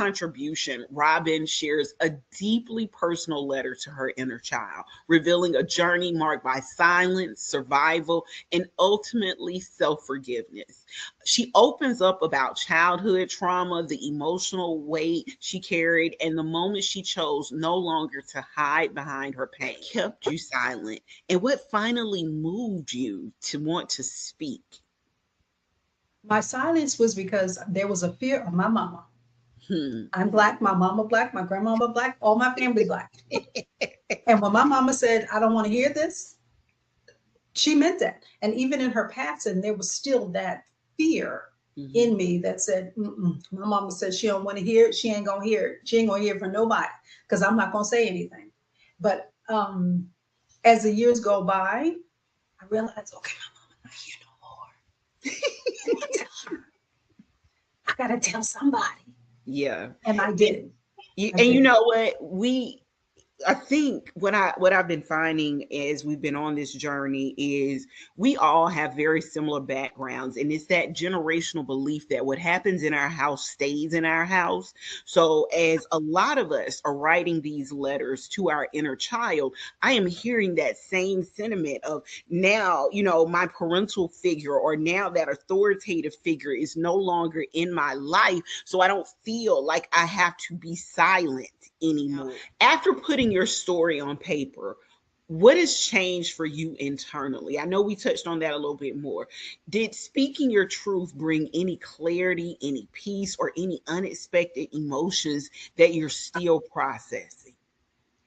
contribution, Robin shares a deeply personal letter to her inner child, revealing a journey marked by silence, survival, and ultimately self forgiveness. She opens up about childhood trauma, the emotional weight she carried, and the moment she chose no longer to hide behind her pain. What kept you silent, and what finally moved you to want to speak? My silence was because there was a fear of my mama. Hmm. I'm Black, my mama Black, my grandmama Black, all my family Black. And when my mama said, I don't want to hear this, she meant that. And even in her passing, there was still that fear Mhm. in me that said, mm-mm. My mama said she don't want to hear it. She ain't gonna hear it. She ain't gonna hear it from nobody because I'm not gonna say anything. But as the years go by, I realized, okay, my mama not here no more. I gotta tell her. I gotta tell somebody. Yeah. And I And did. I and you did. know what? I think what I've been finding as we've been on this journey is we all have very similar backgrounds, and it's that generational belief that what happens in our house stays in our house. So as a lot of us are writing these letters to our inner child, I am hearing that same sentiment of now, my parental figure or now that authoritative figure is no longer in my life, so I don't feel like I have to be silent anymore. After putting your story on paper, what has changed for you internally? I know we touched on that a little bit more. Did speaking your truth bring any clarity, any peace, or any unexpected emotions that you're still processing?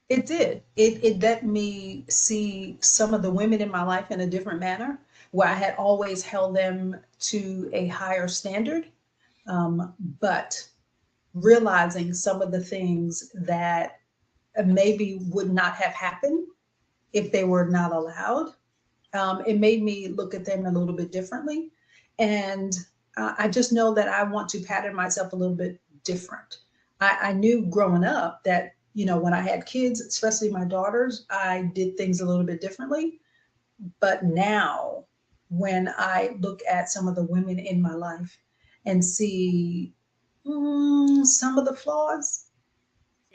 It did. It let me see some of the women in my life in a different manner, where I had always held them to a higher standard. But realizing some of the things that maybe would not have happened if they were not allowed, it made me look at them a little bit differently. And I just know that I want to pattern myself a little bit different. I knew growing up that, when I had kids, especially my daughters, I did things a little bit differently. But now, when I look at some of the women in my life and see some of the flaws,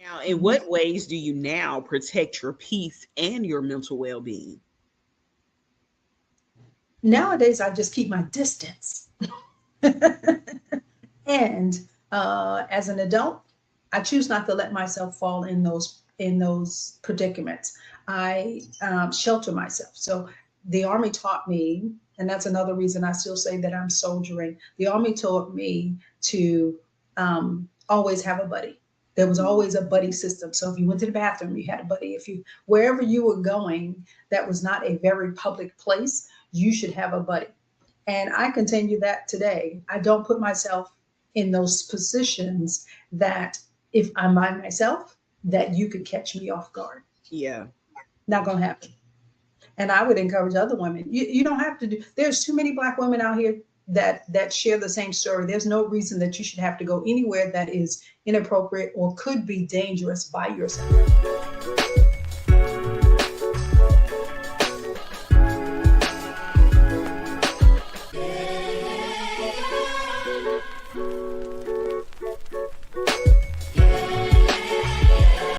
Now, in what ways do you now protect your peace and your mental well being? nowadays I just keep my distance. And as an adult, I choose not to let myself fall in those predicaments. I shelter myself. So the army taught me, and that's another reason I still say that I'm soldiering. The army taught me to always have a buddy. There was always a buddy system. So if you went to the bathroom, you had a buddy. If you wherever you were going, that was not a very public place, you should have a buddy. And I continue that today. I don't put myself in those positions that if I'm by myself, that you could catch me off guard. Yeah. Not gonna happen. And I would encourage other women. You don't have to do. There's too many Black women out here that share the same story. There's no reason that you should have to go anywhere that is inappropriate or could be dangerous by yourself.